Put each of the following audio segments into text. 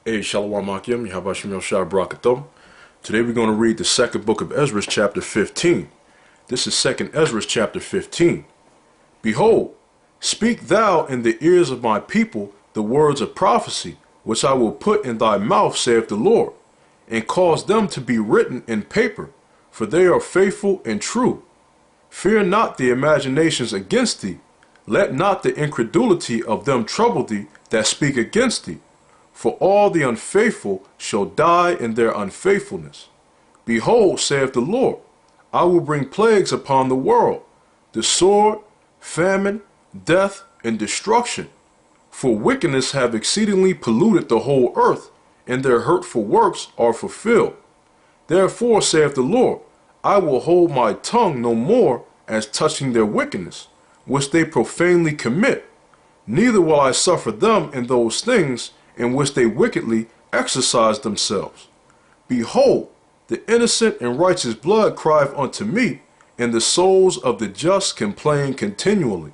Hey, Shalom Wa QAM Yasharahla. Today we're going to read the second book of Esdras Chapter 15. This is 2nd Esdras Chapter 15. Behold, speak thou in the ears of my people the words of prophecy, which I will put in thy mouth, saith the Lord, and cause them to be written in paper, for they are faithful and true. Fear not the imaginations against thee, let not the incredulity of them trouble thee that speak against thee. For all the unfaithful shall die in their unfaithfulness. Behold, saith the Lord, I will bring plagues upon the world, the sword, famine, death, and destruction. For wickedness have exceedingly polluted the whole earth, and their hurtful works are fulfilled. Therefore, saith the Lord, I will hold my tongue no more as touching their wickedness, which they profanely commit, neither will I suffer them in those things in which they wickedly exercise themselves. Behold, the innocent and righteous blood crieth unto me, and the souls of the just complain continually.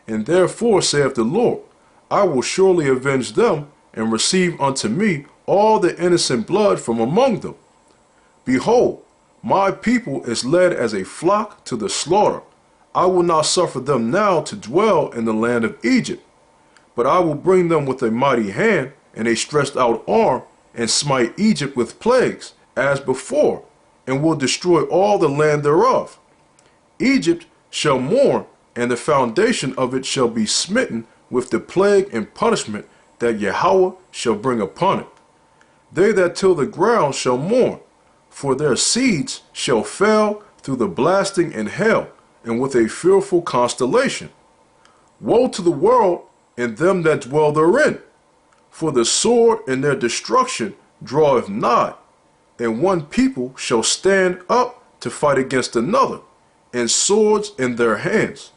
And therefore, saith the Lord, I will surely avenge them, and receive unto me all the innocent blood from among them. Behold, my people is led as a flock to the slaughter. I will not suffer them now to dwell in the land of Egypt, but I will bring them with a mighty hand and a stretched out arm, and smite Egypt with plagues, as before, and will destroy all the land thereof. Egypt shall mourn, and the foundation of it shall be smitten with the plague and punishment that Yahweh shall bring upon it. They that till the ground shall mourn, for their seeds shall fail through the blasting and hail, and with a fearful constellation. Woe to the world and them that dwell therein, for the sword in their destruction draweth nigh, and one people shall stand up to fight against another, and swords in their hands.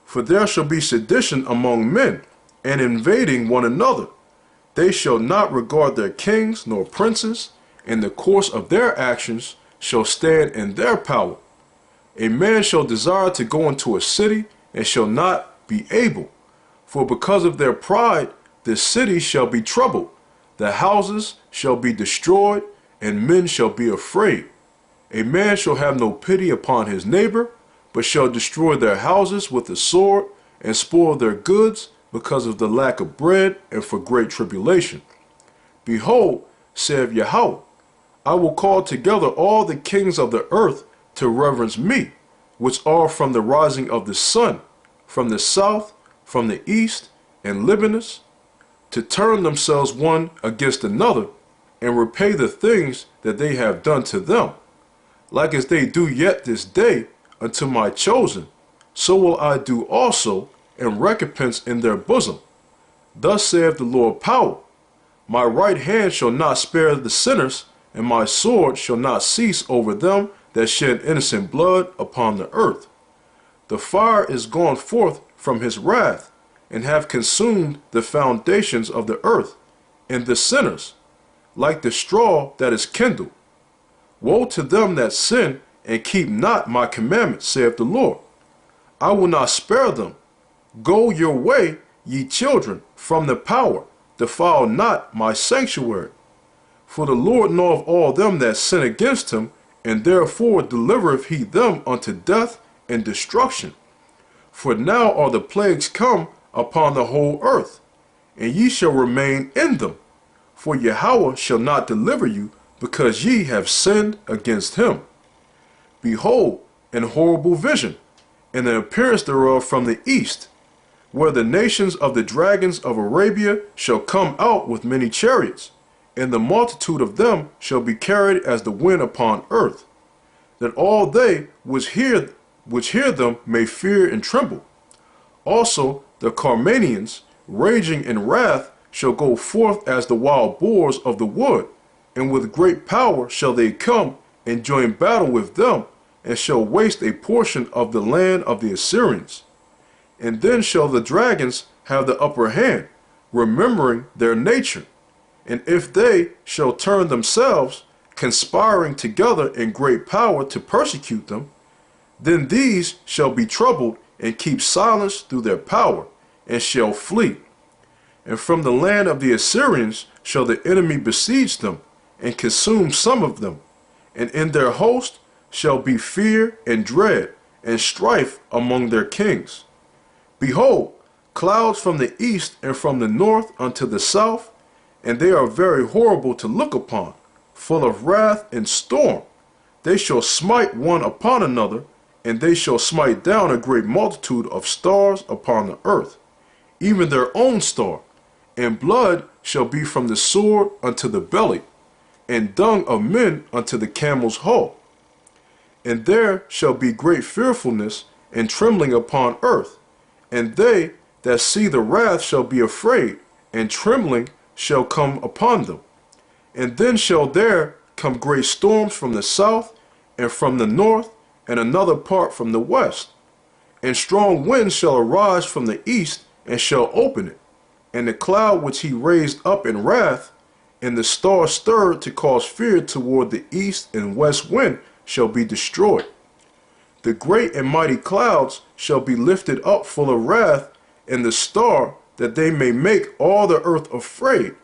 For there shall be sedition among men, and invading one another. They shall not regard their kings nor princes, and the course of their actions shall stand in their power. A man shall desire to go into a city, and shall not be able. For because of their pride, the city shall be troubled, the houses shall be destroyed, and men shall be afraid. A man shall have no pity upon his neighbor, but shall destroy their houses with the sword, and spoil their goods, because of the lack of bread, and for great tribulation. Behold, saith Yahweh, I will call together all the kings of the earth to reverence me, which are from the rising of the sun, from the south, from the east, and Libanus, to turn themselves one against another, and repay the things that they have done to them, like as they do yet this day unto my chosen, so will I do also, and recompense in their bosom. Thus saith the Lord Power, my right hand shall not spare the sinners, and my sword shall not cease over them that shed innocent blood upon the earth. The fire is gone forth from his wrath, and have consumed the foundations of the earth, and the sinners, like the straw that is kindled. Woe to them that sin, and keep not my commandments, saith the Lord. I will not spare them. Go your way, ye children, from the power, defile not my sanctuary. For the Lord knoweth all them that sin against him, and therefore delivereth he them unto death and destruction. For now are the plagues come upon the whole earth, and ye shall remain in them. For Yahweh shall not deliver you, because ye have sinned against him. Behold, an horrible vision, and the appearance thereof from the east, where the nations of the dragons of Arabia shall come out with many chariots, and the multitude of them shall be carried as the wind upon earth, that all they which hear them may fear and tremble. Also the Carmanians, raging in wrath, shall go forth as the wild boars of the wood, and with great power shall they come and join battle with them, and shall waste a portion of the land of the Assyrians. And then shall the dragons have the upper hand, remembering their nature. And if they shall turn themselves, conspiring together in great power to persecute them, then these shall be troubled and keep silence through their power, and shall flee. And from the land of the Assyrians shall the enemy besiege them, and consume some of them. And in their host shall be fear and dread, and strife among their kings. Behold, clouds from the east and from the north unto the south, and they are very horrible to look upon, full of wrath and storm. They shall smite one upon another, and they shall smite down a great multitude of stars upon the earth, even their own star. And blood shall be from the sword unto the belly, and dung of men unto the camel's hull. And there shall be great fearfulness and trembling upon earth, and they that see the wrath shall be afraid, and trembling shall come upon them. And then shall there come great storms from the south, and from the north, and another part from the west. And strong winds shall arise from the east, and shall open it. And the cloud which he raised up in wrath, and the star stirred to cause fear toward the east and west wind, shall be destroyed. The great and mighty clouds shall be lifted up full of wrath, and the star, that they may make all the earth afraid,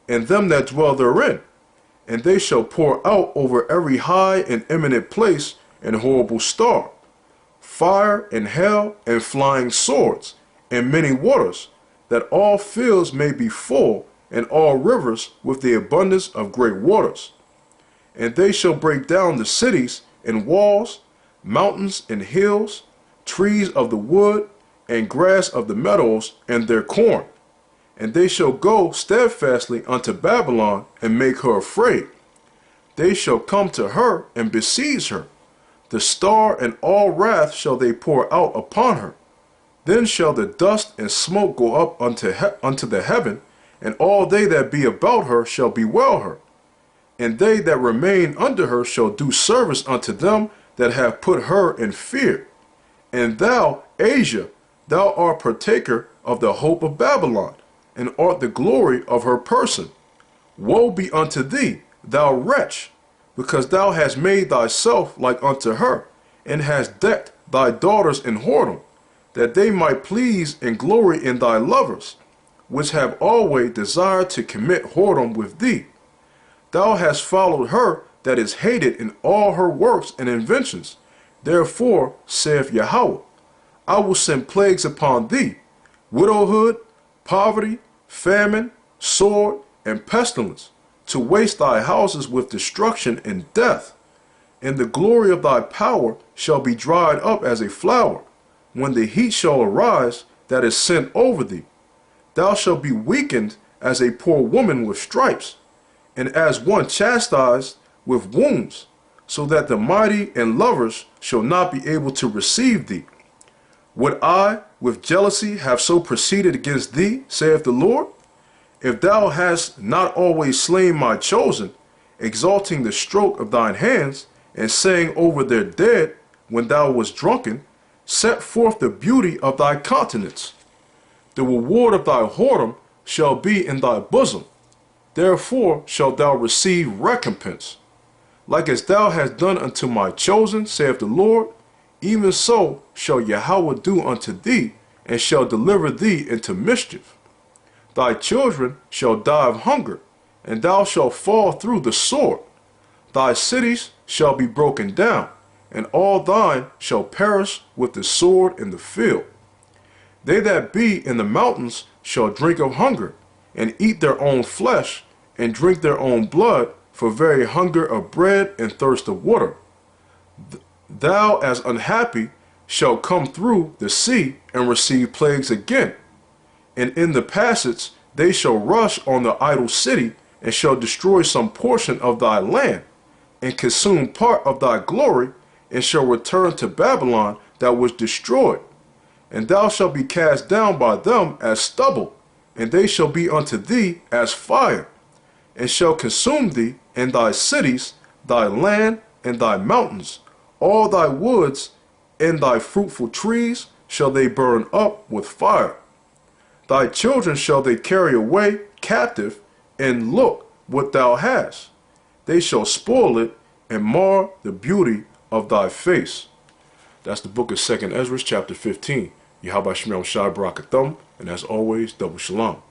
and them that dwell therein. And they shall pour out over every high and eminent place an horrible star, fire and hail and flying swords, and many waters, that all fields may be full, and all rivers with the abundance of great waters. And they shall break down the cities and walls, mountains and hills, trees of the wood, and grass of the meadows, and their corn. And they shall go steadfastly unto Babylon, and make her afraid. They shall come to her, and besiege her. The star and all wrath shall they pour out upon her. Then shall the dust and smoke go up unto the heaven, and all they that be about her shall bewail her. And they that remain under her shall do service unto them that have put her in fear. And thou, Asia, thou art partaker of the hope of Babylon, and art the glory of her person. Woe be unto thee, thou wretch, because thou hast made thyself like unto her, and hast decked thy daughters in whoredom, that they might please and glory in thy lovers, which have always desired to commit whoredom with thee. Thou hast followed her that is hated in all her works and inventions. Therefore, saith Yahweh, I will send plagues upon thee, widowhood, poverty, famine, sword, and pestilence, to waste thy houses with destruction and death. And the glory of thy power shall be dried up as a flower, when the heat shall arise that is sent over thee. Thou shalt be weakened as a poor woman with stripes, and as one chastised with wounds, so that the mighty and lovers shall not be able to receive thee. Would I with jealousy have so proceeded against thee, saith the Lord? If thou hast not always slain my chosen, exalting the stroke of thine hands, and saying over their dead, when thou wast drunken, set forth the beauty of thy countenance. The reward of thy whoredom shall be in thy bosom. Therefore shalt thou receive recompense. Like as thou hast done unto my chosen, saith the Lord, even so shall Yahweh do unto thee, and shall deliver thee into mischief. Thy children shall die of hunger, and thou shalt fall through the sword. Thy cities shall be broken down, and all thine shall perish with the sword in the field. They that be in the mountains shall drink of hunger, and eat their own flesh, and drink their own blood, for very hunger of bread and thirst of water. Thou, as unhappy, shalt come through the sea, and receive plagues again. And in the passage they shall rush on the idle city, and shall destroy some portion of thy land, and consume part of thy glory, and shall return to Babylon that was destroyed. And thou shalt be cast down by them as stubble, and they shall be unto thee as fire, and shall consume thee and thy cities, thy land, and thy mountains, all thy woods, and thy fruitful trees shall they burn up with fire. Thy children shall they carry away captive, and look what thou hast. They shall spoil it, and mar the beauty of thy face. That's the book of 2 Esdras chapter 15. Yahweh Shem Shai Barakathum, and as always, double shalom.